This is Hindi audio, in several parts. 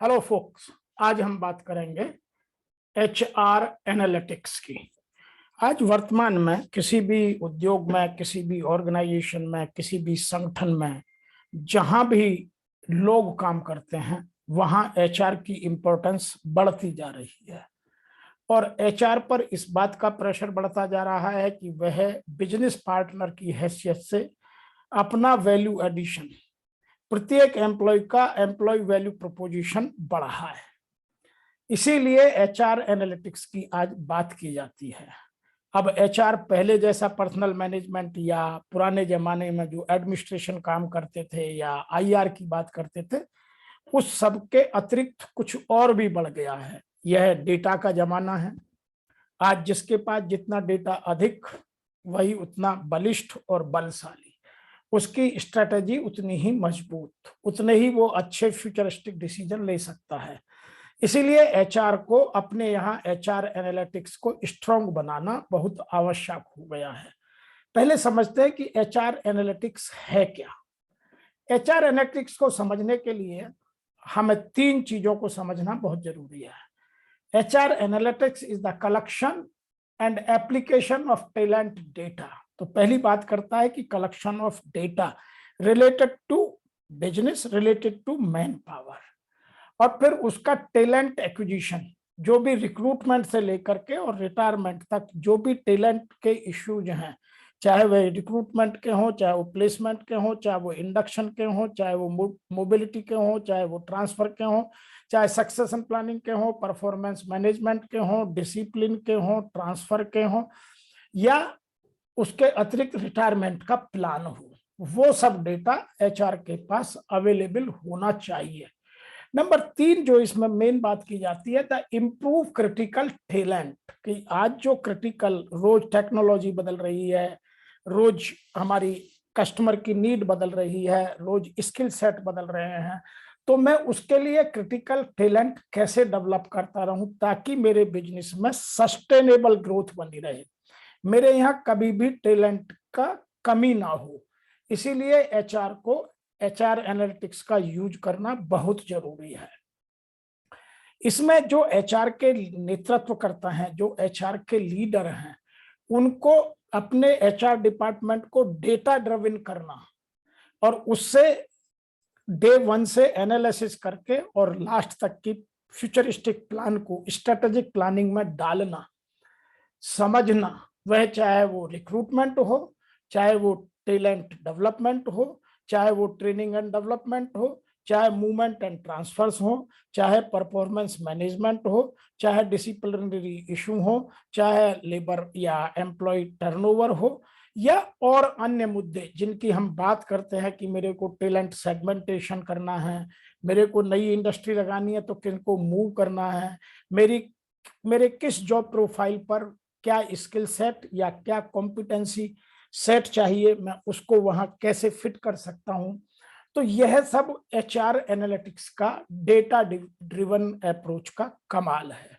हेलो फोक्स, आज हम बात करेंगे एचआर एनालिटिक्स की। आज वर्तमान में किसी भी उद्योग में, किसी भी ऑर्गेनाइजेशन में, किसी भी संगठन में जहां भी लोग काम करते हैं वहां एचआर की इम्पोर्टेंस बढ़ती जा रही है। और एचआर पर इस बात का प्रेशर बढ़ता जा रहा है कि वह बिजनेस पार्टनर की हैसियत से अपना वैल्यू एडिशन, प्रत्येक एम्प्लॉय का एम्प्लॉय वैल्यू प्रोपोजिशन बढ़ा है। इसीलिए एचआर एनालिटिक्स की आज बात की जाती है। अब एचआर पहले जैसा पर्सनल मैनेजमेंट या पुराने जमाने में जो एडमिनिस्ट्रेशन काम करते थे या आईआर की बात करते थे, उस सब के अतिरिक्त कुछ और भी बढ़ गया है। यह डेटा का जमाना है। आज जिसके पास जितना डेटा अधिक, वही उतना बलिष्ठ और बलशाली, उसकी स्ट्रेटेजी उतनी ही मजबूत, उतने ही वो अच्छे फ्यूचरिस्टिक डिसीजन ले सकता है। इसीलिए एचआर को अपने यहाँ एचआर एनालिटिक्स को स्ट्रॉन्ग बनाना बहुत आवश्यक हो गया है। पहले समझते हैं कि एचआर एनालिटिक्स है क्या। एचआर एनालिटिक्स को समझने के लिए हमें तीन चीजों को समझना बहुत जरूरी है। HR analytics is the collection and application of talent data. तो पहली बात करता है कि collection of data related to business, related to manpower, और फिर उसका टैलेंट एक्विजिशन, जो भी रिक्रूटमेंट से लेकर के और रिटायरमेंट तक जो भी टैलेंट के इश्यूज हैं, चाहे वह रिक्रूटमेंट के हों, चाहे वो प्लेसमेंट के हों, चाहे वो इंडक्शन के हों, चाहे वो मोबिलिटी के हों, चाहे वो ट्रांसफर के हों, चाहे सक्सेशन प्लानिंग के हों, परफॉर्मेंस मैनेजमेंट के हों, डिसिप्लिन के हों, ट्रांसफर के हों, या उसके अतिरिक्त रिटायरमेंट का प्लान हो, वो सब डेटा एचआर के पास अवेलेबल होना चाहिए। नंबर 3 जो इसमें मेन बात की जाती है, द इम्प्रूव क्रिटिकल टैलेंट, कि आज जो क्रिटिकल, रोज टेक्नोलॉजी बदल रही है, रोज हमारी कस्टमर की नीड बदल रही है, रोज स्किल सेट बदल रहे हैं, तो मैं उसके लिए क्रिटिकल टैलेंट कैसे डेवलप करता रहूं ताकि मेरे बिजनेस में सस्टेनेबल ग्रोथ बनी रहे, मेरे यहाँ कभी भी टैलेंट का कमी ना हो। इसीलिए एचआर को एचआर एनालिटिक्स का यूज करना बहुत जरूरी है। इसमें जो एचआर के नेतृत्व करता है, जो एचआर के लीडर हैं, उनको अपने एचआर डिपार्टमेंट को डेटा ड्रिवन करना और उससे डे 1 से एनालिसिस करके और लास्ट तक की फ्यूचरिस्टिक प्लान को स्ट्रेटेजिक प्लानिंग में डालना, समझना, वह चाहे वो रिक्रूटमेंट हो, चाहे वो टैलेंट डेवलपमेंट हो, चाहे वो ट्रेनिंग एंड डेवलपमेंट हो, चाहे मूवमेंट एंड ट्रांसफर्स हो, चाहे परफॉर्मेंस मैनेजमेंट हो, चाहे डिसिप्लिनरी इशू हो, चाहे लेबर या एम्प्लॉय टर्नओवर हो, या और अन्य मुद्दे जिनकी हम बात करते हैं कि मेरे को टैलेंट सेगमेंटेशन करना है, मेरे को नई इंडस्ट्री लगानी है तो किनको मूव करना है, मेरे किस जॉब प्रोफाइल पर क्या स्किल सेट या क्या कॉम्पिटेंसी सेट चाहिए, मैं उसको वहां कैसे फिट कर सकता हूं। तो यह सब एचआर एनालिटिक्स का डेटा ड्रिवन अप्रोच का कमाल है।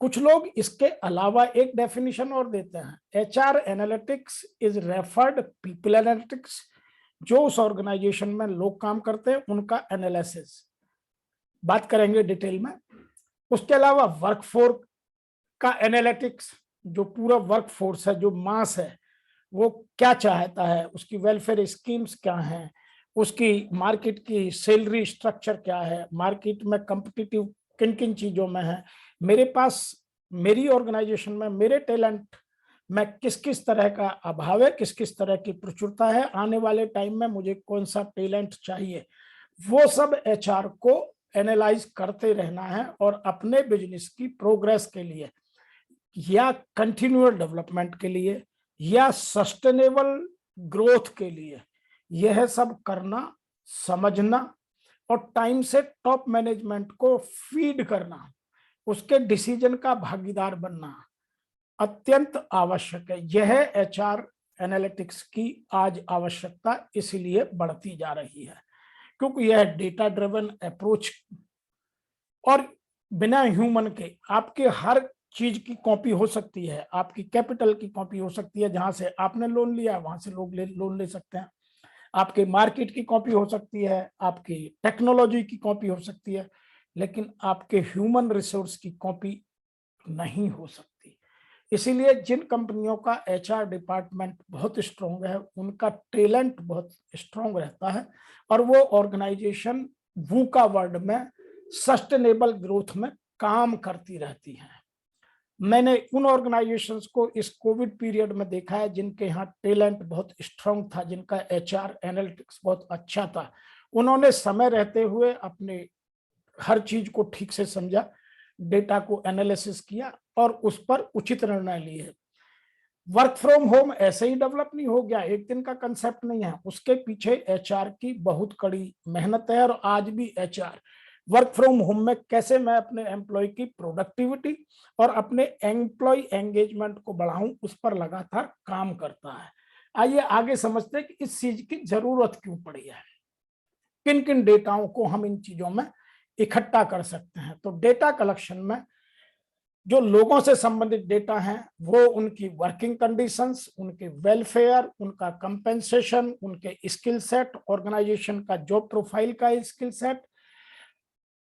कुछ लोग इसके अलावा एक डेफिनेशन और देते हैं, HR analytics is referred people analytics, जो उस ऑर्गेनाइजेशन में लोग काम करते हैं उनका एनालिसिस, बात करेंगे डिटेल में। उसके अलावा वर्कफोर्स का एनालिटिक्स, जो पूरा वर्कफोर्स है, जो मास है, वो क्या चाहता है, उसकी वेलफेयर स्कीम्स क्या हैं, उसकी मार्केट की सैलरी स्ट्रक्चर क्या है, मार्केट में कंपिटिटिव किन किन चीजों में है, मेरे पास, मेरी ऑर्गेनाइजेशन में मेरे टैलेंट में किस किस तरह का अभाव है, किस किस तरह की प्रचुरता है, आने वाले टाइम में मुझे कौन सा टैलेंट चाहिए, वो सब एचआर को एनालाइज करते रहना है और अपने बिजनेस की प्रोग्रेस के लिए या कंटिन्यूअल डेवलपमेंट के लिए या सस्टेनेबल ग्रोथ के लिए यह सब करना, समझना और टाइम से टॉप मैनेजमेंट को फीड करना, उसके डिसीजन का भागीदार बनना अत्यंत आवश्यक है। यह एचआर एनालिटिक्स की आज आवश्यकता इसलिए बढ़ती जा रही है क्योंकि यह डेटा ड्रिवन अप्रोच, और बिना ह्यूमन के आपके हर चीज की कॉपी हो सकती है, आपकी कैपिटल की कॉपी हो सकती है, जहां से आपने लोन लिया वहां से लोग लोन ले सकते हैं, आपके मार्केट की कॉपी हो सकती है, आपकी टेक्नोलॉजी की कॉपी हो सकती है, लेकिन आपके ह्यूमन रिसोर्स की कॉपी नहीं हो सकती। इसीलिए जिन कंपनियों का एचआर डिपार्टमेंट बहुत स्ट्रांग है, उनका टैलेंट बहुत स्ट्रांग रहता है और वो ऑर्गेनाइजेशन वूका वर्ल्ड में सस्टेनेबल ग्रोथ में काम करती रहती हैं। मैंने उन ऑर्गेनाइजेशंस को इस कोविड पीरियड में देखा है जिनके यहाँ टैलेंट बहुत स्ट्रांग था, जिनका एचआर एनालिटिक्स बहुत अच्छा था। उन्होंने समय रहते हुए अपने हर चीज को ठीक से समझा, डेटा को एनालिसिस किया और उस पर उचित निर्णय लिए। वर्क फ्रॉम होम ऐसे ही डेवलप नहीं हो गया, एक दिन का कंसेप्ट नहीं है, उसके पीछे एचआर की बहुत कड़ी मेहनत है। और आज भी एचआर वर्क फ्रॉम होम में कैसे मैं अपने एम्प्लॉय की प्रोडक्टिविटी और अपने एम्प्लॉय एंगेजमेंट को बढ़ाऊं, उस पर लगातार काम करता है। आइए आगे समझते हैं कि इस चीज की जरूरत क्यों पड़ी है, किन किन डेटाओं को हम इन चीजों में इकट्ठा कर सकते हैं। तो डेटा कलेक्शन में जो लोगों से संबंधित डेटा है वो उनकी वर्किंग कंडीशंस, उनके वेलफेयर, उनका कंपेंसेशन, उनके स्किल सेट, ऑर्गेनाइजेशन का जॉब प्रोफाइल का स्किल सेट,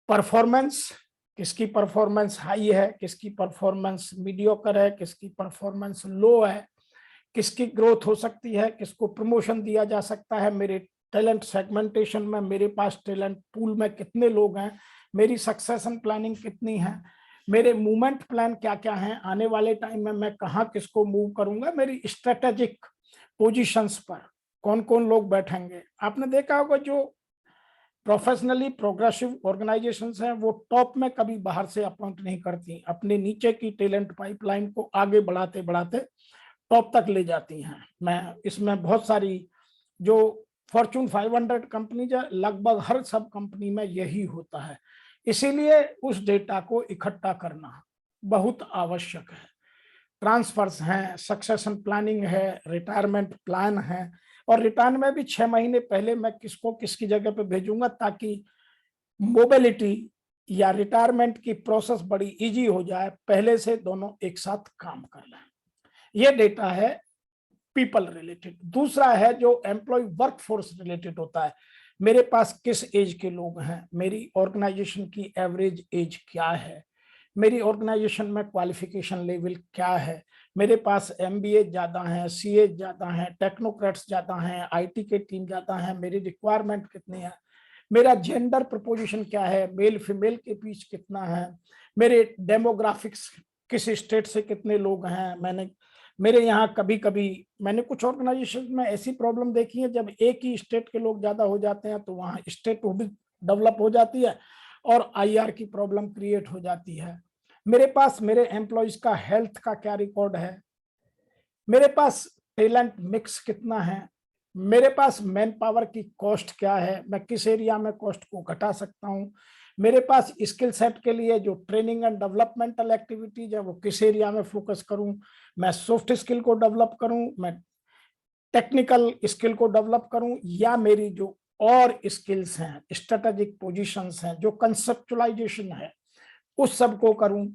परफॉर्मेंस, किसकी परफॉर्मेंस हाई है, किसकी परफॉर्मेंस मीडियोकर है, किसकी परफॉर्मेंस लो है, किसकी ग्रोथ हो सकती है, किसको प्रमोशन दिया जा सकता है, मेरे टैलेंट सेगमेंटेशन में मेरे पास टैलेंट पूल में कितने लोग हैं, मेरी सक्सेशन प्लानिंग कितनी है, मेरे मूवमेंट प्लान क्या क्या हैं, आने वाले टाइम में मैं कहाँ किसको मूव करूंगा, मेरी स्ट्रेटेजिक पोजीशंस पर कौन कौन लोग बैठेंगे। आपने देखा होगा जो प्रोफेशनली प्रोग्रेसिव ऑर्गेनाइजेशंस हैं वो टॉप में कभी बाहर से अपॉइंट नहीं करती, अपने नीचे की टैलेंट पाइपलाइन को आगे बढ़ाते बढ़ाते टॉप तक ले जाती हैं। मैं इसमें बहुत सारी जो फॉर्च्यून 500 कंपनीज है, लगभग हर सब कंपनी में यही होता है। इसीलिए उस डेटा को इकट्ठा करना बहुत आवश्यक है। ट्रांसफर्स हैं, सक्सेशन प्लानिंग है, रिटायरमेंट प्लान है, और रिटायरमेंट में भी 6 महीने पहले मैं किसको किसकी जगह पे भेजूंगा ताकि मोबिलिटी या रिटायरमेंट की प्रोसेस बड़ी इजी हो जाए, पहले से दोनों एक साथ काम कर लें। ये डेटा है पीपल रिलेटेड। दूसरा है जो एम्प्लॉय वर्कफोर्स रिलेटेड होता है, मेरे पास किस एज के लोग हैं, मेरी ऑर्गेनाइजेशन की एवरेज एज क्या है, मेरी ऑर्गेनाइजेशन में क्वालिफिकेशन लेवल क्या है, मेरे पास एमबीए ज्यादा है, सीए ज्यादा है, टेक्नोक्रेट्स ज्यादा हैं, आईटी के टीम ज्यादा है, मेरी रिक्वायरमेंट कितनी है, मेरा जेंडर प्रपोजिशन क्या है, मेल फीमेल के बीच कितना है, मेरे डेमोग्राफिक्स किस स्टेट से कितने लोग हैं। मेरे यहाँ कभी कभी मैंने कुछ ऑर्गेनाइजेशन में ऐसी प्रॉब्लम देखी है, जब एक ही स्टेट के लोग ज्यादा हो जाते हैं तो वहाँ स्टेट भी डेवलप हो जाती है और आईआर की प्रॉब्लम क्रिएट हो जाती है। मेरे पास मेरे एम्प्लॉयज का हेल्थ का क्या रिकॉर्ड है, मेरे पास टैलेंट मिक्स कितना है, मेरे पास मैन पावर की कॉस्ट क्या है, मैं किस एरिया में कॉस्ट को घटा सकता हूँ, मेरे पास स्किल सेट के लिए जो ट्रेनिंग एंड डेवलपमेंटल एक्टिविटीज है वो किस एरिया में फोकस करूं, मैं सॉफ्ट स्किल को डेवलप करूं, मैं टेक्निकल स्किल को डेवलप करूं, या मेरी जो और स्किल्स हैं, स्ट्रेटेजिक पोजीशंस हैं, जो कंसेप्चुलाइजेशन है उस सब को करूं,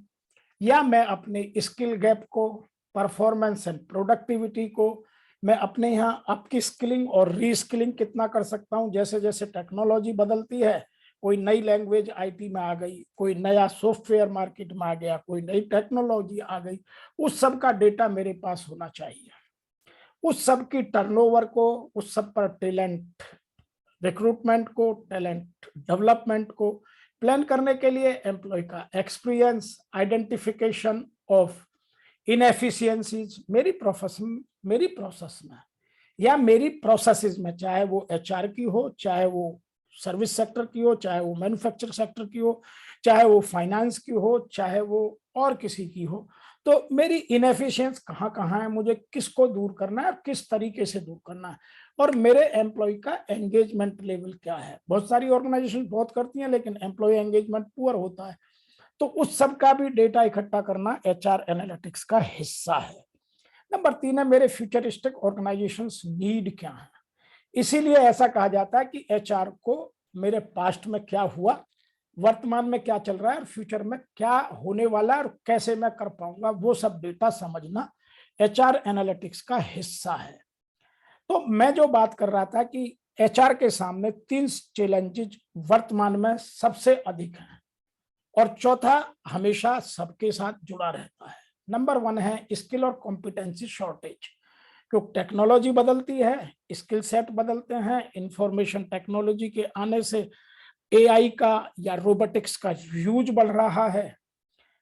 या मैं अपने स्किल गैप को, परफॉर्मेंस एंड प्रोडक्टिविटी को मैं अपने यहाँ अपकी स्किलिंग और रीस्किलिंग कितना कर सकता हूँ। जैसे जैसे टेक्नोलॉजी बदलती है, कोई नई लैंग्वेज आईटी में आ गई, कोई नया सॉफ्टवेयर मार्केट में आ गया, कोई नई टेक्नोलॉजी आ गई, उस सब का डेटा मेरे पास होना चाहिए। उस सब की टर्नओवर को, उस सब पर टैलेंट रिक्रूटमेंट को, टैलेंट डेवलपमेंट को प्लान करने के लिए एम्प्लॉय का एक्सपीरियंस, आइडेंटिफिकेशन ऑफ इनएफिशिएंसीज मेरी प्रोसेस में या मेरी प्रोसेसेस में, चाहे वो एचआर की हो, चाहे वो सर्विस सेक्टर की हो, चाहे वो मैन्युफैक्चर सेक्टर की हो, चाहे वो फाइनेंस की हो, चाहे वो और किसी की हो, तो मेरी इनएफिशिएंस कहाँ कहाँ है, मुझे किसको दूर करना है और किस तरीके से दूर करना है, और मेरे एम्प्लॉय का एंगेजमेंट लेवल क्या है। बहुत सारी ऑर्गेनाइजेशन बहुत करती हैं लेकिन एम्प्लॉय एंगेजमेंट पुअर होता है, तो उस सब का भी डेटा इकट्ठा करना एचआर एनालिटिक्स का हिस्सा है। नंबर 3 है मेरे फ्यूचरिस्टिक ऑर्गेनाइजेशंस नीड क्या है। इसीलिए ऐसा कहा जाता है कि एचआर को मेरे पास्ट में क्या हुआ, वर्तमान में क्या चल रहा है और फ्यूचर में क्या होने वाला है और कैसे मैं कर पाऊंगा, वो सब डेटा समझना एचआर एनालिटिक्स का हिस्सा है। तो मैं जो बात कर रहा था कि एचआर के सामने 3 चैलेंजेस वर्तमान में सबसे अधिक हैं। और चौथा, हमेशा सबके साथ जुड़ा रहता है। नंबर 1 है स्किल और कॉम्पिटेंसी शॉर्टेज, क्योंकि टेक्नोलॉजी बदलती है, स्किल सेट बदलते हैं, इंफॉर्मेशन टेक्नोलॉजी के आने से एआई का या रोबोटिक्स का यूज बढ़ रहा है,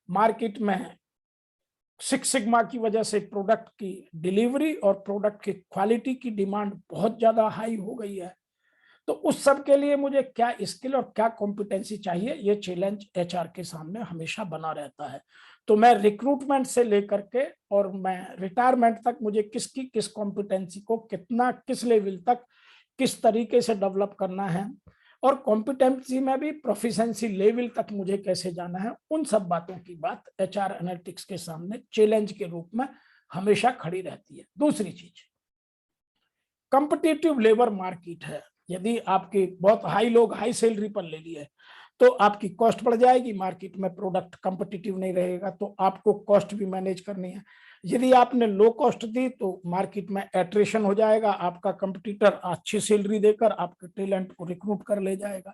मार्केट में सिक्स सिग्मा की वजह से प्रोडक्ट की डिलीवरी और प्रोडक्ट की क्वालिटी की डिमांड बहुत ज्यादा हाई हो गई है। तो उस सब के लिए मुझे क्या स्किल और क्या कॉम्पिटेंसी चाहिए, ये चैलेंज एचआर के सामने हमेशा बना रहता है। तो मैं रिक्रूटमेंट से लेकर के और मैं रिटायरमेंट तक मुझे किसकी किस कॉम्पिटेंसी को कितना किस लेवल तक किस तरीके से डेवलप करना है, और कॉम्पिटेंसी में भी प्रोफिशिएंसी लेवल तक मुझे कैसे जाना है, उन सब बातों की बात एचआर एनालिटिक्स के सामने चैलेंज के रूप में हमेशा खड़ी रहती है। दूसरी चीज कॉम्पिटिटिव लेबर मार्केट है। यदि आपके बहुत हाई लोग हाई सैलरी पर ले लिए तो आपकी कॉस्ट बढ़ जाएगी, मार्केट में प्रोडक्ट कॉम्पिटिटिव नहीं रहेगा, तो आपको कॉस्ट भी मैनेज करनी है। यदि आपने लो कॉस्ट दी तो मार्केट में एट्रेशन हो जाएगा, आपका कंपटीटर अच्छी सैलरी देकर आपके टैलेंट को रिक्रूट कर ले जाएगा।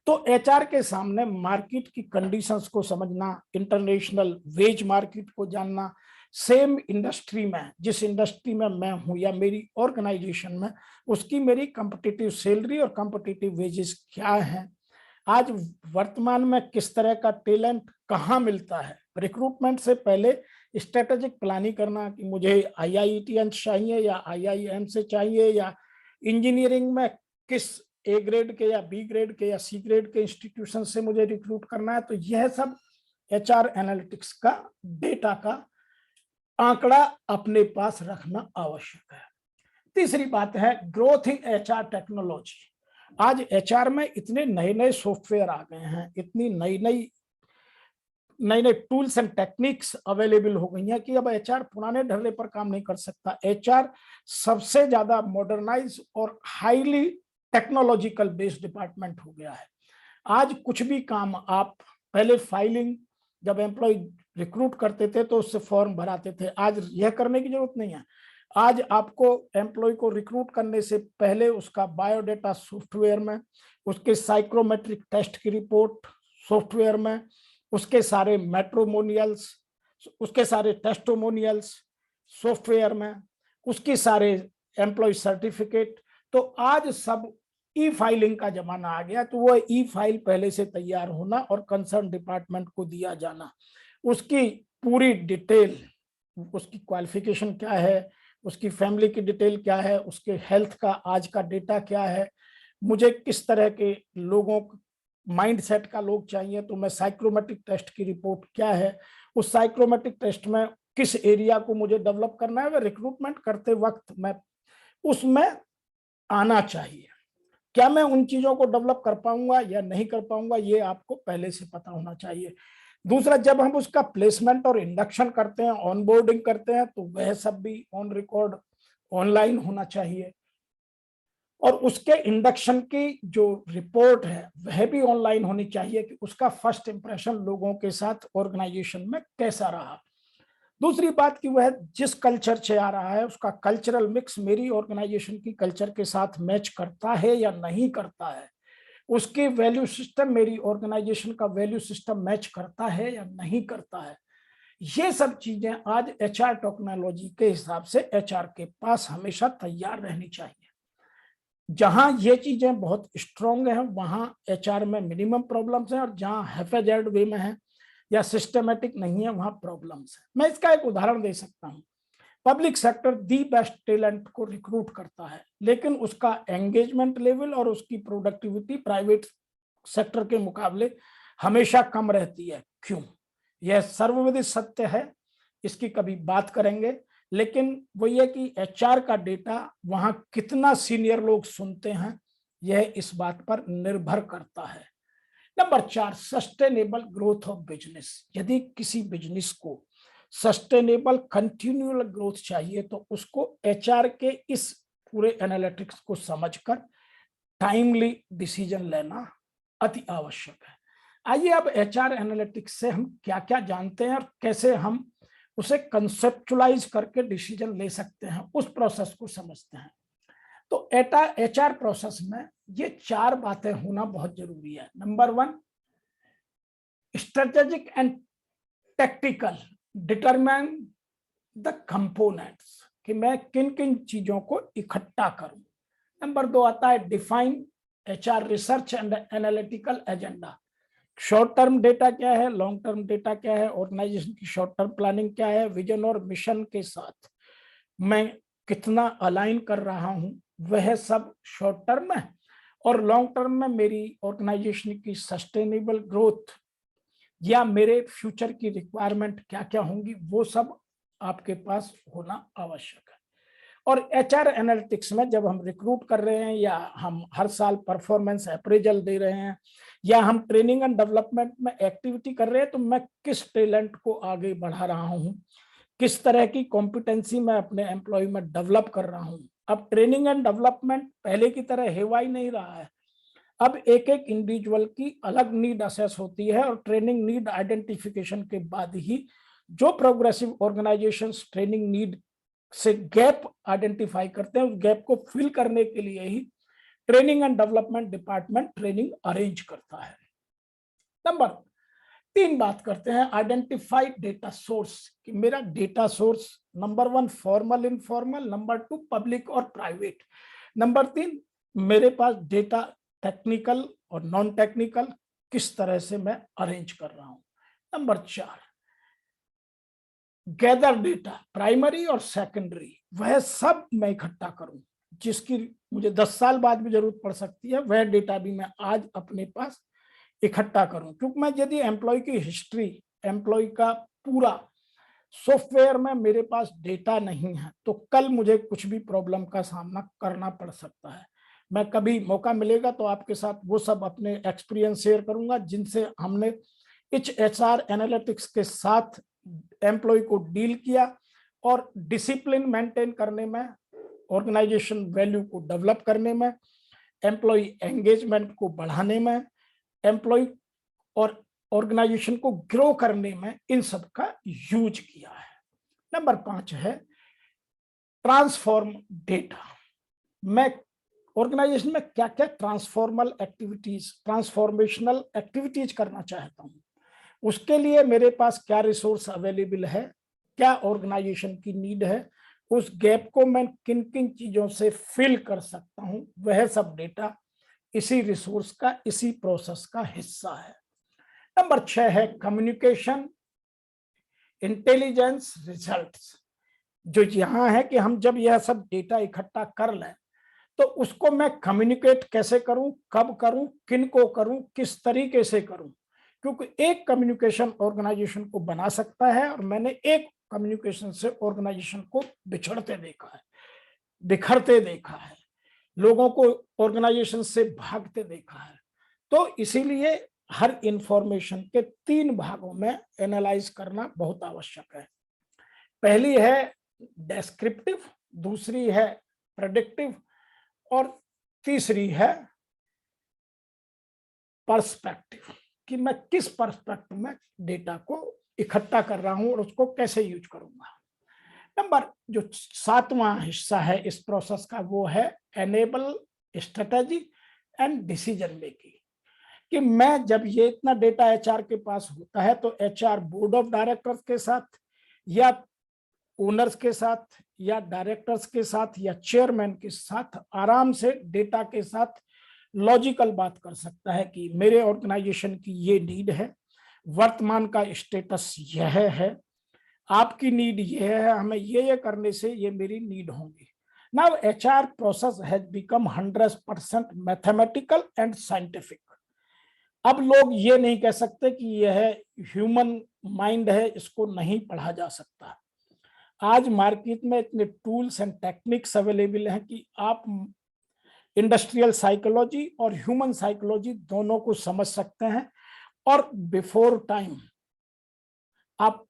तो एचआर के सामने मार्केट की कंडीशंस को समझना, इंटरनेशनल वेज मार्केट को जानना, सेम इंडस्ट्री में जिस इंडस्ट्री में मैं हूं या मेरी ऑर्गेनाइजेशन में उसकी मेरी कॉम्पिटिटिव सैलरी और कॉम्पिटिटिव वेजेस क्या है, आज वर्तमान में किस तरह का टैलेंट कहाँ मिलता है। रिक्रूटमेंट से पहले स्ट्रेटेजिक प्लानिंग करना कि मुझे आईआईटीएन चाहिए या आईआईएम से चाहिए, या इंजीनियरिंग में किस ए ग्रेड के या बी ग्रेड के या सी ग्रेड के इंस्टीट्यूशन से मुझे रिक्रूट करना है। तो यह सब एचआर एनालिटिक्स का डेटा का आंकड़ा अपने पास रखना आवश्यक है। तीसरी बात है ग्रोथ इन एचआर टेक्नोलॉजी। आज एचआर में इतने नए नए सॉफ्टवेयर आ गए हैं, इतनी नई नई टूल्स एंड टेक्निक्स अवेलेबल हो गई हैं कि अब एचआर पुराने ढर्रे पर काम नहीं कर सकता। एचआर सबसे ज्यादा मॉडर्नाइज और हाईली टेक्नोलॉजिकल बेस्ड डिपार्टमेंट हो गया है। आज कुछ भी काम आप पहले फाइलिंग जब एम्प्लॉय रिक्रूट करते थे तो उससे फॉर्म भराते थे, आज यह करने की जरूरत नहीं है। आज आपको एम्प्लॉय को रिक्रूट करने से पहले उसका बायोडाटा सॉफ्टवेयर में, उसके साइक्रोमेट्रिक टेस्ट की रिपोर्ट सॉफ्टवेयर में, उसके सारे मैट्रोमोनियल्स, उसके सारे टेस्टोमोनियल्स सॉफ्टवेयर में, उसके सारे एम्प्लॉय सर्टिफिकेट। तो आज सब ई फाइलिंग का जमाना आ गया, तो वो ई फाइल पहले से तैयार होना और कंसर्न डिपार्टमेंट को दिया जाना, उसकी पूरी डिटेल, उसकी क्वालिफिकेशन क्या है, उसकी फैमिली की डिटेल क्या है, उसके हेल्थ का आज का डेटा क्या है, मुझे किस तरह के लोगों माइंड सेट का लोग चाहिए, तो मैं साइक्रोमेट्रिक टेस्ट की रिपोर्ट क्या है, उस साइक्रोमेट्रिक टेस्ट में किस एरिया को मुझे डेवलप करना है, वह रिक्रूटमेंट करते वक्त मैं उसमें आना चाहिए। क्या मैं उन चीजों को डेवलप कर पाऊंगा या नहीं कर पाऊंगा, ये आपको पहले से पता होना चाहिए। दूसरा, जब हम उसका प्लेसमेंट और इंडक्शन करते हैं, ऑनबोर्डिंग करते हैं, तो वह सब भी ऑन रिकॉर्ड ऑनलाइन होना चाहिए, और उसके इंडक्शन की जो रिपोर्ट है वह भी ऑनलाइन होनी चाहिए कि उसका फर्स्ट इंप्रेशन लोगों के साथ ऑर्गेनाइजेशन में कैसा रहा। दूसरी बात कि वह जिस कल्चर से आ रहा है उसका कल्चरल मिक्स मेरी ऑर्गेनाइजेशन की कल्चर के साथ मैच करता है या नहीं करता है, उसकी वैल्यू सिस्टम मेरी ऑर्गेनाइजेशन का वैल्यू सिस्टम मैच करता है या नहीं करता है। ये सब चीजें आज एचआर टेक्नोलॉजी के हिसाब से एचआर के पास हमेशा तैयार रहनी चाहिए। जहां ये चीजें बहुत स्ट्रॉन्ग हैं वहां एचआर में मिनिमम प्रॉब्लम्स हैं, और जहां हैफेजर्ड वे में है या सिस्टमेटिक नहीं है वहां प्रॉब्लम्स है। मैं इसका एक उदाहरण दे सकता हूं। Public sector the best talent को रिक्रूट करता है, लेकिन उसका एंगेजमेंट लेवल और उसकी प्रोडक्टिविटी प्राइवेट सेक्टर के मुकाबले हमेशा कम रहती है। क्यों? यह सर्वविदित सत्य है, इसकी कभी बात करेंगे। लेकिन वो ये कि एचआर का डेटा वहां कितना सीनियर लोग सुनते हैं, यह इस बात पर निर्भर करता है। Number 4, sustainable growth of business. यदि किसी बिजनेस को सस्टेनेबल कंटिन्यूअल ग्रोथ चाहिए तो उसको एचआर के इस पूरे एनालिटिक्स को समझकर टाइमली डिसीजन लेना अति आवश्यक है। आइए अब एचआर एनालिटिक्स से हम क्या क्या जानते हैं और कैसे हम उसे कंसेप्चुलाइज करके डिसीजन ले सकते हैं, उस प्रोसेस को समझते हैं। तो एचआर प्रोसेस में ये 4 बातें होना बहुत जरूरी है। Number 1, strategic and tactical, determine the components, कि मैं किन किन चीजों को इकट्ठा करूं। नंबर 2 आता है define HR research and analytical agenda. Short term data क्या है, लॉन्ग टर्म डेटा क्या है, ऑर्गेनाइजेशन की शॉर्ट टर्म प्लानिंग क्या है, विजन और मिशन के साथ मैं कितना अलाइन कर रहा हूं, वह सब शॉर्ट टर्म है। और लॉन्ग टर्म में मेरी ऑर्गेनाइजेशन की सस्टेनेबल ग्रोथ या मेरे फ्यूचर की रिक्वायरमेंट क्या क्या होंगी, वो सब आपके पास होना आवश्यक है। और एचआर एनालिटिक्स में जब हम रिक्रूट कर रहे हैं, या हम हर साल परफॉर्मेंस अप्रेजल दे रहे हैं, या हम ट्रेनिंग एंड डेवलपमेंट में एक्टिविटी कर रहे हैं, तो मैं किस टैलेंट को आगे बढ़ा रहा हूं, किस तरह की कॉम्पिटेंसी मैं अपने एम्प्लॉय में डेवलप कर रहा हूं। अब ट्रेनिंग एंड डेवलपमेंट पहले की तरह हेवाई नहीं रहा है। अब एक एक इंडिविजुअल की अलग नीड असेस होती है, और ट्रेनिंग नीड आइडेंटिफिकेशन के बाद ही जो प्रोग्रेसिव ऑर्गेनाइजेशंस ट्रेनिंग नीड से गैप आइडेंटिफाई करते हैं, उस गैप को फिल करने के लिए ही training and development department training arrange करता है। नंबर 3 बात करते हैं आइडेंटिफाइड डेटा सोर्स, कि मेरा data source number 1 formal informal, number 2 public और प्राइवेट, नंबर 3 मेरे पास डेटा टेक्निकल और नॉन टेक्निकल किस तरह से मैं अरेंज कर रहा हूं। नंबर 4 गैदर डेटा, प्राइमरी और सेकेंडरी, वह सब मैं इकट्ठा करूं जिसकी मुझे 10 साल बाद भी जरूरत पड़ सकती है, वह डेटा भी मैं आज अपने पास इकट्ठा करूं। क्योंकि मैं यदि एम्प्लॉय की हिस्ट्री, एम्प्लॉय का पूरा सॉफ्टवेयर में मेरे पास डेटा नहीं है, तो कल मुझे कुछ भी प्रॉब्लम का सामना करना पड़ सकता है। मैं कभी मौका मिलेगा तो आपके साथ वो सब अपने एक्सपीरियंस शेयर करूंगा, जिनसे हमने एचआर एनालिटिक्स के साथ एम्प्लॉय को डील किया, और डिसिप्लिन मेंटेन करने में, ऑर्गेनाइजेशन वैल्यू को डेवलप करने में, एम्प्लॉय एंगेजमेंट को बढ़ाने में, एम्प्लॉय और ऑर्गेनाइजेशन को ग्रो करने में, इन सब का यूज किया है। नंबर 5 है ट्रांसफॉर्म डेटा। मैं ऑर्गेनाइजेशन में क्या क्या ट्रांसफॉर्मेशनल एक्टिविटीज करना चाहता हूं, उसके लिए मेरे पास क्या रिसोर्स अवेलेबल है, क्या ऑर्गेनाइजेशन की नीड है, उस गैप को मैं किन किन चीजों से फिल कर सकता हूं, वह सब डेटा इसी रिसोर्स का, इसी प्रोसेस का हिस्सा है। नंबर 6 है कम्युनिकेशन इंटेलिजेंस रिजल्ट्स। जो यहां है कि हम जब यह सब डेटा इकट्ठा कर लें, तो उसको मैं कम्युनिकेट कैसे करूं, कब करूं, किन को करूं, किस तरीके से करूं। क्योंकि एक कम्युनिकेशन ऑर्गेनाइजेशन को बना सकता है, और मैंने एक कम्युनिकेशन से ऑर्गेनाइजेशन को बिछड़ते देखा है, बिखरते देखा है, लोगों को ऑर्गेनाइजेशन से भागते देखा है। तो इसीलिए हर इंफॉर्मेशन के 3 भागों में एनालाइज करना बहुत आवश्यक है। पहली है डेस्क्रिप्टिव, दूसरी है प्रेडिक्टिव, और तीसरी है पर्सपेक्टिव, कि मैं किस पर्सपेक्टिव में डेटा को इकट्ठा कर रहा हूं और उसको कैसे यूज करूंगा। नंबर जो 7वां हिस्सा है इस प्रोसेस का, वो है enable strategy and decision making, कि मैं जब ये इतना डेटा एचआर के पास होता है, तो एचआर बोर्ड ऑफ डायरेक्टर्स के साथ, या ओनर्स के साथ, या डायरेक्टर्स के साथ, या चेयरमैन के साथ आराम से डेटा के साथ लॉजिकल बात कर सकता है कि मेरे ऑर्गेनाइजेशन की ये नीड है, वर्तमान का स्टेटस यह है, आपकी नीड ये है, हमें ये करने से ये मेरी नीड होंगी। Now HR process has become 100% mathematical and scientific. अब लोग ये नहीं कह सकते कि यह ह्यूमन माइंड है, इसको नहीं पढ़ा जा सकता। आज मार्केट में इतने टूल्स एंड टेक्निक्स अवेलेबल हैं कि आप इंडस्ट्रियल साइकोलॉजी और ह्यूमन साइकोलॉजी दोनों को समझ सकते हैं, और बिफोर टाइम आप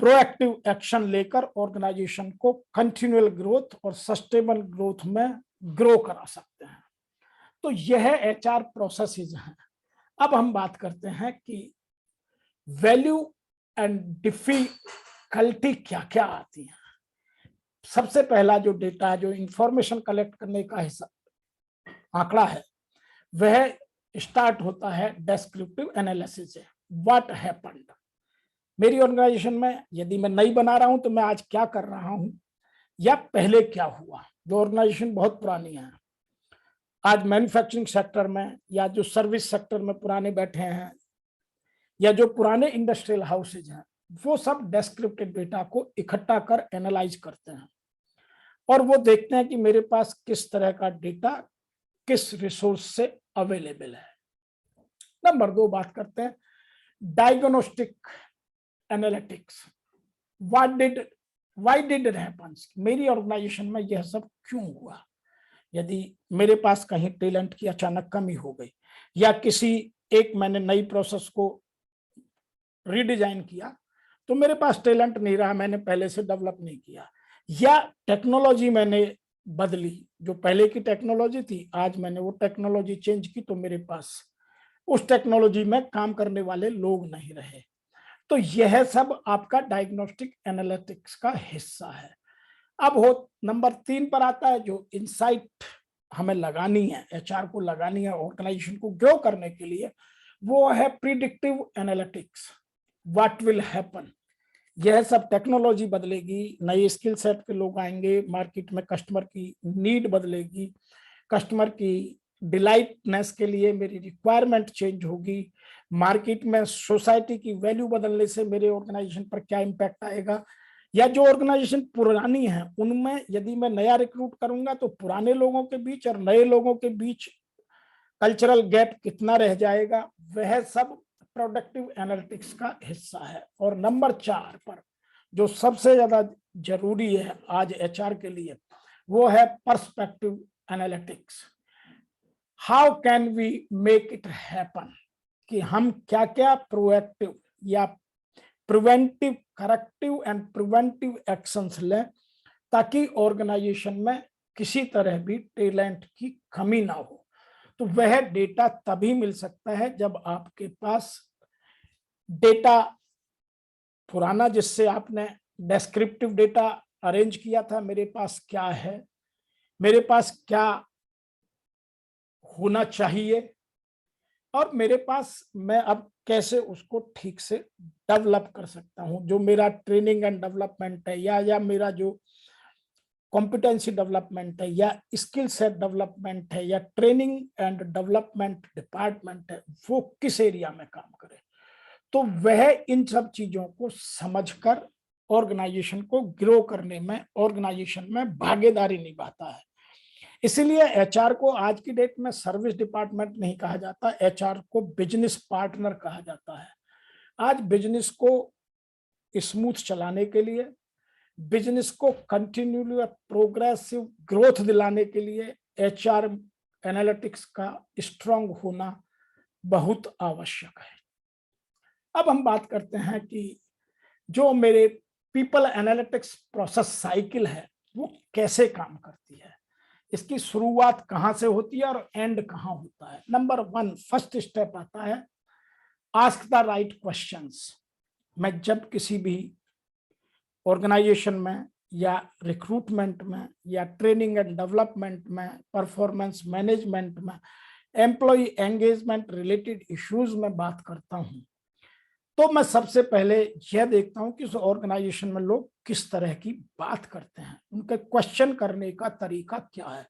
प्रोएक्टिव एक्शन लेकर ऑर्गेनाइजेशन को कंटिन्यूअल ग्रोथ और सस्टेनेबल ग्रोथ में ग्रो करा सकते हैं। तो यह एचआर प्रोसेसेस हैं। अब हम बात करते हैं कि वैल्यू एंड डिफिकल्टी क्या क्या आती है। सबसे पहला जो डेटा, जो इंफॉर्मेशन कलेक्ट करने का हिस्सा आंकड़ा है, वह स्टार्ट होता है डेस्क्रिप्टिव एनालिसिस से। व्हाट हैपेंड, मेरी ऑर्गेनाइजेशन में यदि मैं नई बना रहा हूं तो मैं आज क्या कर रहा हूं, या पहले क्या हुआ। जो ऑर्गेनाइजेशन बहुत पुरानी है, आज मैन्युफैक्चरिंग सेक्टर में या जो सर्विस सेक्टर में पुराने बैठे हैं, या जो पुराने इंडस्ट्रियल हाउसेज हैं, वो सब डेस्क्रिप्टिव डेटा को इकट्ठा कर एनालाइज करते हैं और वो देखते हैं कि मेरे पास किस तरह का डेटा किस रिसोर्स से अवेलेबल है। नंबर 2 बात करते हैं diagnostic analytics. Why did it happens, मेरी ऑर्गेनाइजेशन में यह सब क्यों हुआ। यदि मेरे पास कहीं टैलेंट की अचानक कमी हो गई, या किसी एक मैंने नई प्रोसेस को रीडिजाइन किया तो मेरे पास टैलेंट नहीं रहा, मैंने पहले से डेवलप नहीं किया, या टेक्नोलॉजी मैंने बदली, जो पहले की टेक्नोलॉजी थी आज मैंने वो टेक्नोलॉजी चेंज की तो मेरे पास उस टेक्नोलॉजी में काम करने वाले लोग नहीं रहे। तो यह सब आपका डायग्नोस्टिक एनालिटिक्स का हिस्सा है। अब हो नंबर 3 पर आता है जो इनसाइट हमें लगानी है, एचआर को लगानी है ऑर्गेनाइजेशन को ग्रो करने के लिए, वो है predictive analytics. What will happen, यह सब टेक्नोलॉजी बदलेगी, नए स्किल सेट के लोग आएंगे, मार्केट में कस्टमर की नीड बदलेगी, कस्टमर की डिलाइटनेस के लिए मेरी रिक्वायरमेंट चेंज होगी, मार्केट में सोसाइटी की वैल्यू बदलने से मेरे ऑर्गेनाइजेशन पर क्या इम्पैक्ट आएगा, या जो ऑर्गेनाइजेशन पुरानी है उनमें यदि मैं नया रिक्रूट करूंगा तो पुराने लोगों के बीच और नए लोगों के बीच कल्चरल गैप कितना रह जाएगा। वह सब प्रोडक्टिव एनालिटिक्स का हिस्सा है। और नंबर 4 पर जो सबसे ज्यादा जरूरी है आज एचआर के लिए, वो है perspective analytics. How can we make it happen, कि हम क्या क्या प्रोएक्टिव या preventive, corrective and preventive actions लें ताकि ऑर्गेनाइजेशन में किसी तरह भी टैलेंट की कमी ना हो। तो वह डेटा तभी मिल सकता है जब आपके पास डेटा पुराना जिससे आपने डेस्क्रिप्टिव डेटा अरेंज किया था, मेरे पास क्या है, मेरे पास क्या होना चाहिए, और मेरे पास मैं अब कैसे उसको ठीक से डेवलप कर सकता हूं। जो मेरा ट्रेनिंग एंड डेवलपमेंट है या मेरा जो कॉम्पिटेंसी डेवलपमेंट है या स्किल सेट डेवलपमेंट है या ट्रेनिंग एंड डेवलपमेंट डिपार्टमेंट है, वो किस एरिया में काम करे। तो वह इन सब चीजों को समझकर ऑर्गेनाइजेशन को ग्रो करने में, ऑर्गेनाइजेशन में भागीदारी निभाता है। इसीलिए एचआर को आज की डेट में सर्विस डिपार्टमेंट नहीं कहा जाता, एचआर को बिजनेस पार्टनर कहा जाता है। आज बिजनेस को स्मूथ चलाने के लिए, बिजनेस को कंटिन्यूअली प्रोग्रेसिव ग्रोथ दिलाने के लिए एचआर एनालिटिक्स का स्ट्रांग होना बहुत आवश्यक है। अब हम बात करते हैं कि जो मेरे पीपल एनालिटिक्स प्रोसेस साइकिल है वो कैसे काम करती है, इसकी शुरुआत कहां से होती है और एंड कहां होता है। नंबर 1 फर्स्ट स्टेप आता है आस्क द राइट क्वेश्चंस। मैं जब किसी भी ऑर्गेनाइजेशन में या रिक्रूटमेंट में या ट्रेनिंग एंड डेवलपमेंट में, परफॉर्मेंस मैनेजमेंट में, एम्प्लॉय एंगेजमेंट रिलेटेड इश्यूज में बात करता हूं, तो मैं सबसे पहले यह देखता हूं कि उस ऑर्गेनाइजेशन में लोग किस तरह की बात करते हैं, उनके क्वेश्चन करने का तरीका क्या है।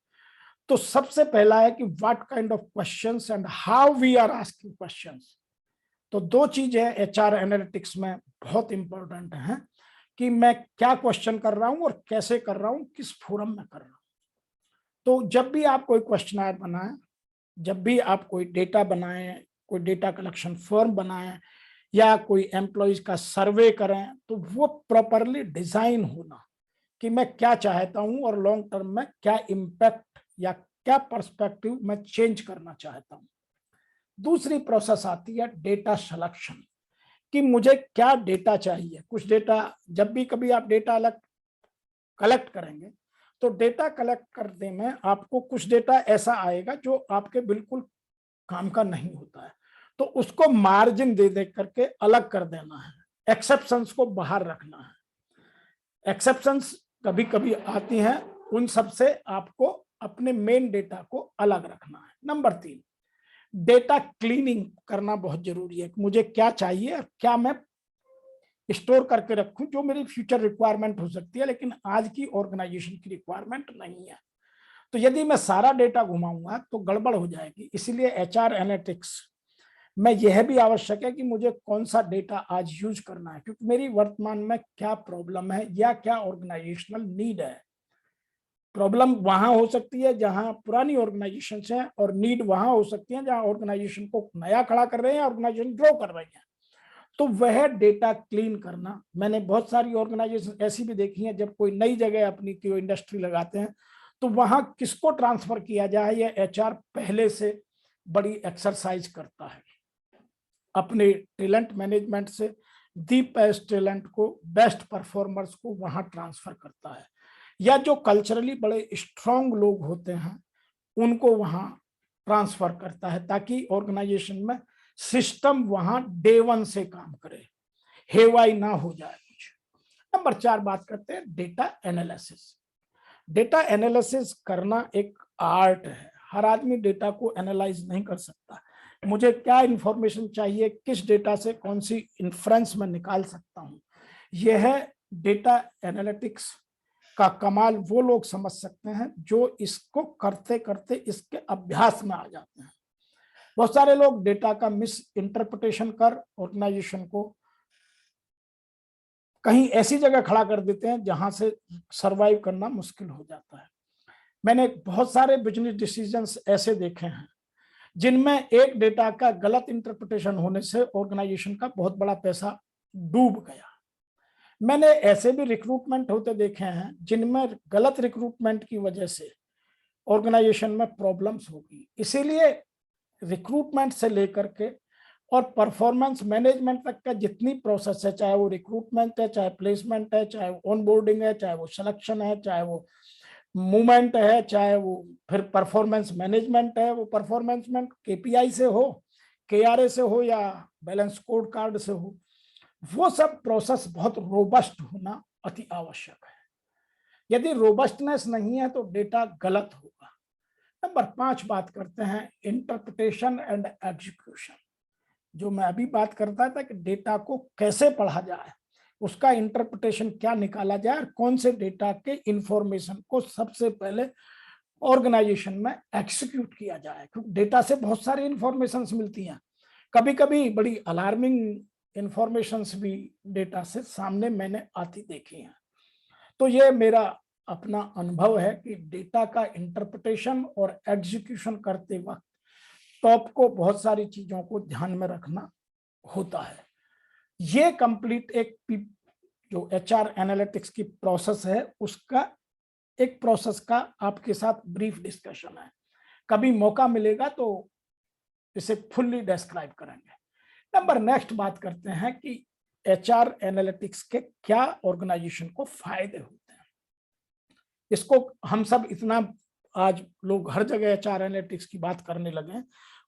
तो सबसे पहला है कि what kind of questions and how we are asking questions. तो 2 चीजें एचआर एनालिटिक्स में बहुत इंपॉर्टेंट हैं कि मैं क्या क्वेश्चन कर रहा हूं और कैसे कर रहा हूं, किस फोरम में कर रहा हूं। तो जब भी आप कोई क्वेश्चनर बनाएं, जब भी आप कोई डेटा बनाएं, कोई डेटा कलेक्शन फॉर्म बनाएं या कोई एम्प्लॉइज का सर्वे करें, तो वो प्रॉपरली डिजाइन होना कि मैं क्या चाहता हूं और लॉन्ग टर्म में क्या इम्पैक्ट या क्या पर्सपेक्टिव मैं चेंज करना चाहता हूं। दूसरी प्रोसेस आती है डेटा सिलेक्शन, कि मुझे क्या डेटा चाहिए। कुछ डेटा, जब भी कभी आप डेटा अलग कलेक्ट करेंगे तो डेटा कलेक्ट करने में आपको कुछ डेटा ऐसा आएगा जो आपके बिल्कुल काम का नहीं होता है, तो उसको मार्जिन दे दे करके अलग कर देना है, एक्सेप्शंस को बाहर रखना है। एक्सेप्शंस कभी कभी आती हैं, उन सब से आपको अपने मेन डेटा को अलग रखना है। नंबर 3 डेटा क्लीनिंग करना बहुत जरूरी है। मुझे क्या चाहिए और क्या मैं स्टोर करके रखूं, जो मेरी फ्यूचर रिक्वायरमेंट हो सकती है लेकिन आज की ऑर्गेनाइजेशन की रिक्वायरमेंट नहीं है। तो यदि मैं सारा डेटा घुमाऊंगा तो गड़बड़ हो जाएगी। इसलिए एचआर एनालिटिक्स में यह भी आवश्यक है कि मुझे कौन सा डेटा आज यूज करना है, क्योंकि मेरी वर्तमान में क्या प्रॉब्लम है या क्या ऑर्गेनाइजेशनल नीड है। प्रॉब्लम वहां हो सकती है जहां पुरानी ऑर्गेनाइजेशन है, और नीड वहां हो सकती है जहां ऑर्गेनाइजेशन को नया खड़ा कर रहे हैं, ऑर्गेनाइजेशन ग्रो कर रही है। तो वह डेटा क्लीन करना, मैंने बहुत सारी ऑर्गेनाइजेशन ऐसी भी देखी है, जब कोई नई जगह अपनी कोई इंडस्ट्री लगाते हैं तो वहां किसको ट्रांसफर किया जाए, यह एचआर पहले से बड़ी एक्सरसाइज करता है। अपने टैलेंट मैनेजमेंट से दी बेस्ट टैलेंट को, बेस्ट परफॉर्मर्स को वहां ट्रांसफर करता है, या जो कल्चरली बड़े स्ट्रांग लोग होते हैं उनको वहां ट्रांसफर करता है, ताकि ऑर्गेनाइजेशन में सिस्टम वहां डे वन से काम करे, हेवाई ना हो जाए कुछ। नंबर 4 बात करते हैं डेटा एनालिसिस। डेटा एनालिसिस करना एक आर्ट है। हर आदमी डेटा को एनालाइज नहीं कर सकता। मुझे क्या इंफॉर्मेशन चाहिए, किस डेटा से कौन सी इन्फ्रेंस में निकाल सकता हूं, यह डेटा एनालिटिक्स का कमाल वो लोग समझ सकते हैं जो इसको करते करते इसके अभ्यास में आ जाते हैं। बहुत सारे लोग डेटा का मिस इंटरप्रिटेशन कर ऑर्गेनाइजेशन को कहीं ऐसी जगह खड़ा कर देते हैं जहां से सरवाइव करना मुश्किल हो जाता है। मैंने बहुत सारे बिजनेस डिसीजंस ऐसे देखे हैं जिनमें एक डेटा का गलत इंटरप्रिटेशन होने से ऑर्गेनाइजेशन का बहुत बड़ा पैसा डूब गया। मैंने ऐसे भी रिक्रूटमेंट होते देखे हैं जिनमें गलत रिक्रूटमेंट की वजह से ऑर्गेनाइजेशन में प्रॉब्लम्स होगी। इसीलिए रिक्रूटमेंट से लेकर के और परफॉर्मेंस मैनेजमेंट तक का जितनी प्रोसेस है, चाहे वो रिक्रूटमेंट है, चाहे प्लेसमेंट है, चाहे वो ऑनबोर्डिंग है, चाहे वो सिलेक्शन है, चाहे वो मूवमेंट है, चाहे वो फिर परफॉर्मेंस मैनेजमेंट है, वो परफॉर्मेंस केपीआई से हो, केआरए से हो, या बैलेंस स्कोर कार्ड से हो, वो सब प्रोसेस बहुत रोबस्ट होना अति आवश्यक है। यदि रोबस्टनेस नहीं है तो डेटा गलत होगा। नंबर 5 बात करते हैं इंटरप्रिटेशन एंड एग्जीक्यूशन। जो मैं अभी बात करता था कि डेटा को कैसे पढ़ा जाए, उसका इंटरप्रिटेशन क्या निकाला जाए, और कौन से डेटा के इंफॉर्मेशन को सबसे पहले ऑर्गेनाइजेशन में एक्सिक्यूट किया जाए, क्योंकि डेटा से बहुत सारी इंफॉर्मेशन मिलती हैं। कभी कभी बड़ी अलार्मिंग इंफॉर्मेशन भी डेटा से सामने मैंने आती देखी हैं। तो ये मेरा अपना अनुभव है कि डेटा का इंटरप्रिटेशन और एग्जीक्यूशन करते वक्त टॉप को बहुत सारी चीजों को ध्यान में रखना होता है। ये कंप्लीट एक जो एचआर एनालिटिक्स की प्रोसेस है उसका एक प्रोसेस का आपके साथ ब्रीफ डिस्कशन है। कभी मौका मिलेगा तो इसे फुल्ली डिस्क्राइब करेंगे। नंबर नेक्स्ट बात करते हैं कि एचआर एनालिटिक्स के क्या ऑर्गेनाइजेशन को फायदे होते हैं। इसको हम सब इतना आज लोग हर जगह एचआर एनालिटिक्स की बात करने लगे,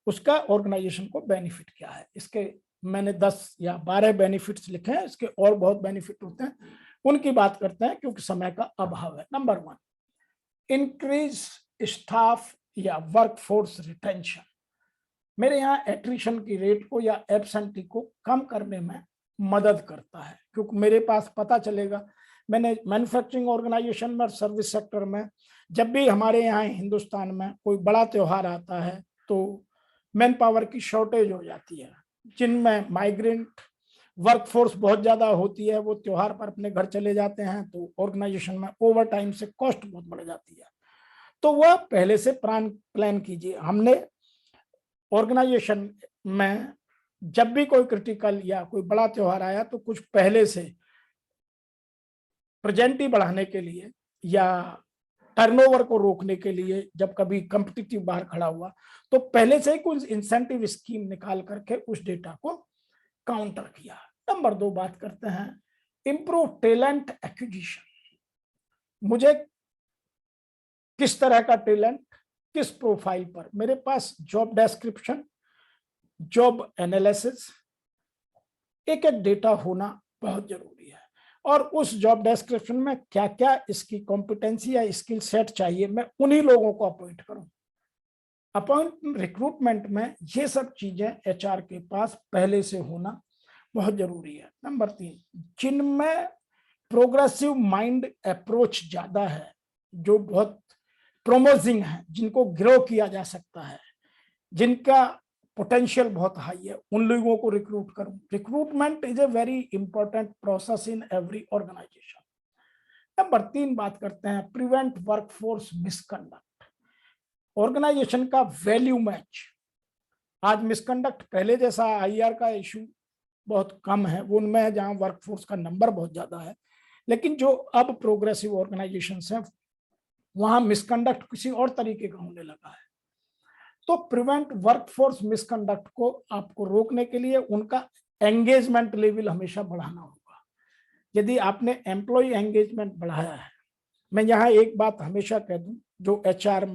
उसका ऑर्गेनाइजेशन को बेनिफिट क्या है। इसके मैंने 10 या 12 बेनिफिट्स लिखे हैं, इसके और बहुत बेनिफिट होते हैं, उनकी बात करते हैं क्योंकि समय का अभाव है। नंबर 1, इंक्रीज स्टाफ या वर्कफोर्स रिटेंशन। मेरे यहाँ एट्रिशन की रेट को या एब्सेंटी को कम करने में मदद करता है, क्योंकि मेरे पास पता चलेगा। मैंने मैन्युफैक्चरिंग ऑर्गेनाइजेशन में और सर्विस सेक्टर में जब भी हमारे यहाँ हिंदुस्तान में कोई बड़ा त्योहार आता है तो मैन पावर की शॉर्टेज हो जाती है, जिनमें माइग्रेंट वर्कफोर्स बहुत ज्यादा होती है, वो त्योहार पर अपने घर चले जाते हैं, तो ऑर्गेनाइजेशन में ओवर टाइम से कॉस्ट बहुत बढ़ जाती है। तो वह पहले से प्लान कीजिए। हमने ऑर्गेनाइजेशन में जब भी कोई क्रिटिकल या कोई बड़ा त्योहार आया तो कुछ पहले से प्रेजेंटी बढ़ाने के लिए या टर्नओवर को रोकने के लिए, जब कभी कॉम्पिटिटिव बाहर खड़ा हुआ तो पहले से ही कुछ इंसेंटिव स्कीम निकाल करके उस डेटा को काउंटर किया। नंबर 2 बात करते हैं इंप्रूव टैलेंट एक्विजिशन। मुझे किस तरह का टैलेंट, किस प्रोफाइल पर, मेरे पास जॉब डिस्क्रिप्शन, जॉब एनालिसिस, एक एक डेटा होना बहुत जरूरी है। और उस जॉब डिस्क्रिप्शन में क्या क्या इसकी कॉम्पिटेंसी या स्किल सेट चाहिए, मैं उन्हीं लोगों को अपॉइंट करूं। अपॉइंटमेंट रिक्रूटमेंट में ये सब चीजें एचआर के पास पहले से होना बहुत जरूरी है। नंबर 3, जिनमें प्रोग्रेसिव माइंड अप्रोच ज्यादा है, जो बहुत प्रोमोजिंग है, जिनको ग्रो किया जा सकता है, जिनका पोटेंशियल बहुत हाई है, उन लोगों को रिक्रूट करूं। Recruitment is a very important process in every organization. Number 3 बात करते हैं प्रिवेंट वर्कफोर्स मिसकंडक्ट। ऑर्गेनाइजेशन का वैल्यू मैच। आज मिसकंडक्ट पहले जैसा आईआर का इशू बहुत कम है, वो उनमें है जहां वर्कफोर्स का नंबर बहुत ज्यादा है, लेकिन जो अब प्रोग्रेसिव ऑर्गेनाइजेशंस हैं वहां मिसकंडक्ट किसी और तरीके का होने लगा है। तो प्रिवेंट वर्कफोर्स मिसकंडक्ट को आपको रोकने के लिए उनका एंगेजमेंट लेवल हमेशा बढ़ाना होगा। यदि आपने एम्प्लॉय एंगेजमेंट बढ़ाया है, मैं यहाँ एक बात हमेशा कह दूं, जो एचआर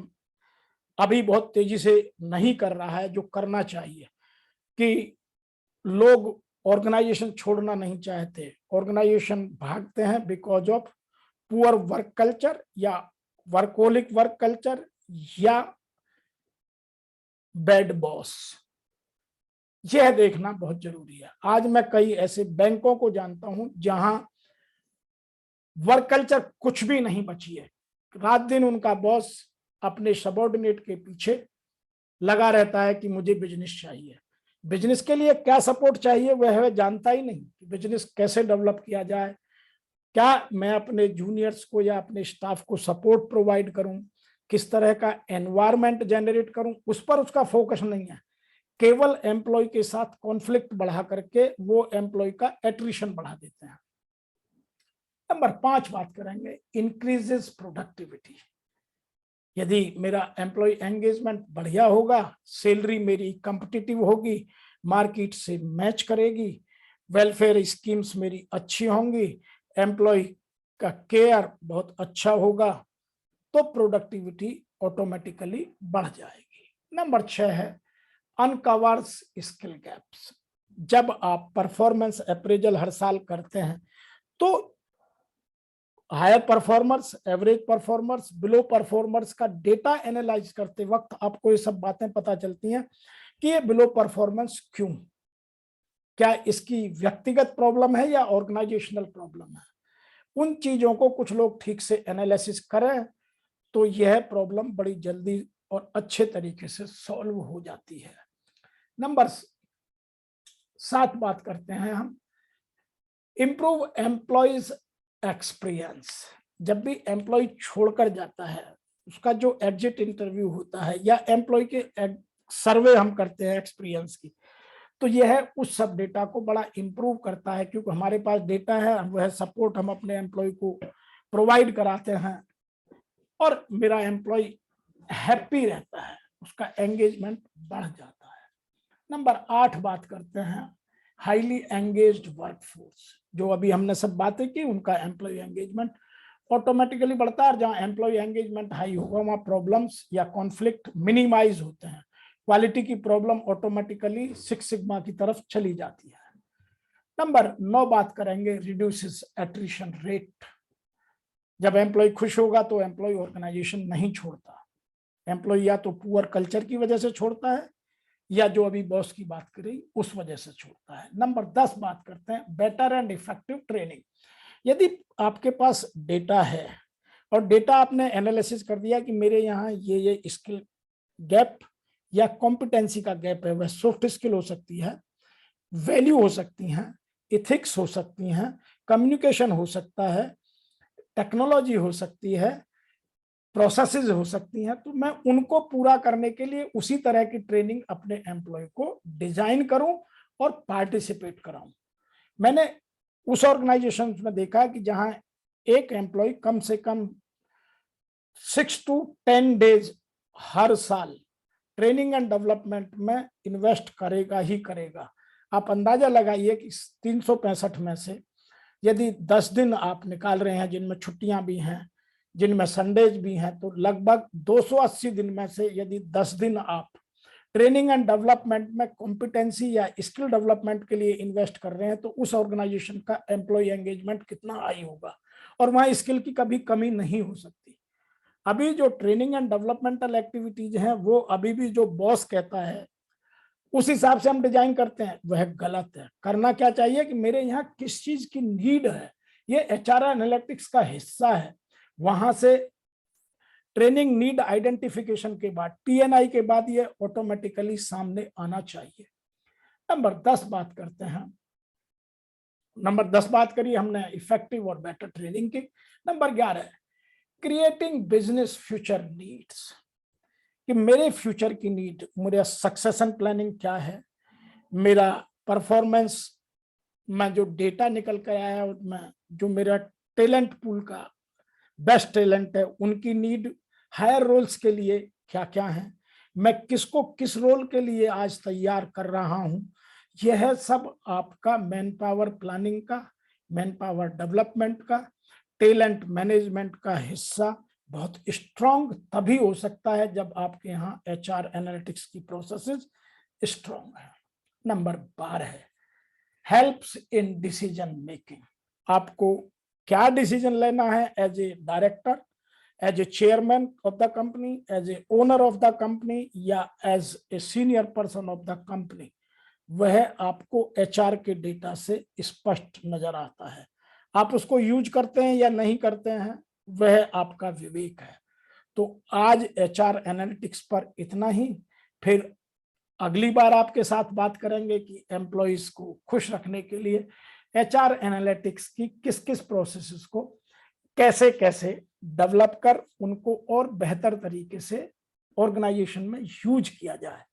अभी बहुत तेजी से नहीं कर रहा है, जो करना चाहिए, कि लोग ऑर्गेनाइजेशन छोड़ना नहीं चाहते, ऑर्गेनाइजेशन भागते हैं because of poor work culture या वर्कोलिक वर्क कल्चर या बैड बॉस। यह देखना बहुत जरूरी है। आज मैं कई ऐसे बैंकों को जानता हूं जहां वर्क कल्चर कुछ भी नहीं बची है, रात दिन उनका बॉस अपने सबॉर्डिनेट के पीछे लगा रहता है कि मुझे बिजनेस चाहिए। बिजनेस के लिए क्या सपोर्ट चाहिए वह जानता ही नहीं कि बिजनेस कैसे डेवलप किया जाए, क्या मैं अपने जूनियर्स को या अपने स्टाफ को सपोर्ट प्रोवाइड करूं, किस तरह का एनवायरनमेंट जनरेट करूं, उस पर उसका फोकस नहीं है। केवल एम्प्लॉय के साथ कॉन्फ्लिक्ट बढ़ा करके वो एम्प्लॉय का एट्रिशन बढ़ा देते हैं। नंबर 5 बात करेंगे इंक्रीजेस प्रोडक्टिविटी। यदि मेरा एम्प्लॉय एंगेजमेंट बढ़िया होगा, सैलरी मेरी कंपिटिटिव होगी, मार्केट से मैच करेगी, वेलफेयर स्कीम्स मेरी अच्छी होंगी, एम्प्लॉय का केयर बहुत अच्छा होगा, तो प्रोडक्टिविटी ऑटोमेटिकली बढ़ जाएगी। नंबर 6 है अनकवर्स स्किल गैप्स। जब आप परफॉर्मेंस अप्रेजल हर साल करते हैं तो higher performers, average performers, below performers का डेटा एनालाइज करते वक्त आपको ये सब बातें पता चलती हैं कि ये बिलो परफॉर्मेंस क्यों, क्या इसकी व्यक्तिगत प्रॉब्लम है या ऑर्गेनाइजेशनल प्रॉब्लम है। उन चीजों को कुछ लोग ठीक से एनालिसिस करें तो यह प्रॉब्लम बड़ी जल्दी और अच्छे तरीके से सॉल्व हो जाती है। नंबर 7 बात करते हैं हम इंप्रूव एम्प्लॉयज एक्सपीरियंस। जब भी एम्प्लॉय छोड़कर जाता है, उसका जो एग्जिट इंटरव्यू होता है या एम्प्लॉय के सर्वे हम करते हैं एक्सपीरियंस की, तो यह उस सब डेटा को बड़ा इंप्रूव करता है, क्योंकि हमारे पास डेटा है, वह सपोर्ट हम अपने एम्प्लॉय को प्रोवाइड कराते हैं और मेरा एम्प्लॉय हैप्पी रहता है, उसका एंगेजमेंट बढ़ जाता है। नंबर 8 बात करते हैं हाईली एंगेज्ड वर्कफोर्स। जो अभी हमने सब बातें की, उनका एम्प्लॉय एंगेजमेंट ऑटोमेटिकली बढ़ता है, और जहां एम्प्लॉय एंगेजमेंट हाई होगा वहां प्रॉब्लम्स या कॉन्फ्लिक्ट मिनिमाइज होते हैं, क्वालिटी की प्रॉब्लम ऑटोमेटिकली 6 सिग्मा की तरफ चली जाती है। नंबर 9 बात करेंगे रिड्यूसेस एट्रिशन रेट। जब एम्प्लॉय खुश होगा तो एम्प्लॉय ऑर्गेनाइजेशन नहीं छोड़ता, एम्प्लॉय या तो पुअर कल्चर की वजह से छोड़ता है या जो अभी बॉस की बात करी उस वजह से छोड़ता है। नंबर 10 बात करते हैं बेटर एंड इफेक्टिव ट्रेनिंग। यदि आपके पास डेटा है और डेटा आपने एनालिसिस कर दिया कि मेरे यहाँ ये स्किल गैप या कॉम्पिटेंसी का गैप है, वह सॉफ्ट स्किल हो सकती है, वैल्यू हो सकती हैं, इथिक्स हो सकती हैं, कम्युनिकेशन हो सकता है, टेक्नोलॉजी हो सकती है, प्रोसेसेस हो सकती हैं, तो मैं उनको पूरा करने के लिए उसी तरह की ट्रेनिंग अपने एम्प्लॉय को डिजाइन करूं और पार्टिसिपेट कराऊं। मैंने उस ऑर्गेनाइजेशन में देखा कि जहां एक एम्प्लॉय कम से कम 6 to 10 डेज हर साल ट्रेनिंग एंड डेवलपमेंट में इन्वेस्ट करेगा ही करेगा। आप अंदाजा लगाइए कि 365 में से यदि 10 दिन आप निकाल रहे हैं, जिनमें छुट्टियां भी हैं, जिनमें संडेज भी हैं, तो लगभग 280 दिन में से यदि 10 दिन आप ट्रेनिंग एंड डेवलपमेंट में कॉम्पिटेंसी या स्किल डेवलपमेंट के लिए इन्वेस्ट कर रहे हैं, तो उस ऑर्गेनाइजेशन का एम्प्लॉय एंगेजमेंट कितना हाई होगा और वहां स्किल की कभी कमी नहीं हो सकती। अभी जो ट्रेनिंग एंड डेवलपमेंटल एक्टिविटीज हैं वो अभी भी जो बॉस कहता है उस हिसाब से हम डिजाइन करते हैं, वह गलत है। करना क्या चाहिए कि मेरे यहाँ किस चीज की नीड है, ये एचआर एनालिटिक्स का हिस्सा है। वहां से ट्रेनिंग नीड आइडेंटिफिकेशन के बाद, टीएनआई के बाद, ये ऑटोमेटिकली सामने आना चाहिए। नंबर 10 बात करते हैं। नंबर 10 बात करी हमने इफेक्टिव और बेटर ट्रेनिंग की। Number 11 creating business future needs, कि मेरे फ्यूचर की नीड, मेरा सक्सेशन प्लानिंग क्या है, मेरा परफॉर्मेंस में जो डेटा निकल कर आया है उसमें जो मेरा टैलेंट पूल का बेस्ट टैलेंट है उनकी नीड, हायर रोल्स के लिए क्या क्या है, मैं किसको किस रोल के लिए आज तैयार कर रहा हूं, यह सब आपका मैन पावर प्लानिंग का, मैन पावर डेवलपमेंट का, टैलेंट मैनेजमेंट का हिस्सा बहुत स्ट्रांग तभी हो सकता है जब आपके यहाँ एचआर एनालिटिक्स की प्रोसेसेस स्ट्रांग है। नंबर 12 है हेल्प्स इन डिसीजन मेकिंग। आपको क्या डिसीजन लेना है as a director, as a chairman of the company, as a owner of the company, या as a senior person of the company, वह आपको एचआर के डेटा से स्पष्ट नजर आता है। आप उसको यूज करते हैं या नहीं करते हैं वह आपका विवेक है। तो आज एचआर एनालिटिक्स पर इतना ही। फिर अगली बार आपके साथ बात करेंगे कि एम्प्लॉइज को खुश रखने के लिए एचआर एनालिटिक्स की किस किस प्रोसेसेस को कैसे कैसे डेवलप कर उनको और बेहतर तरीके से ऑर्गेनाइजेशन में यूज किया जाए।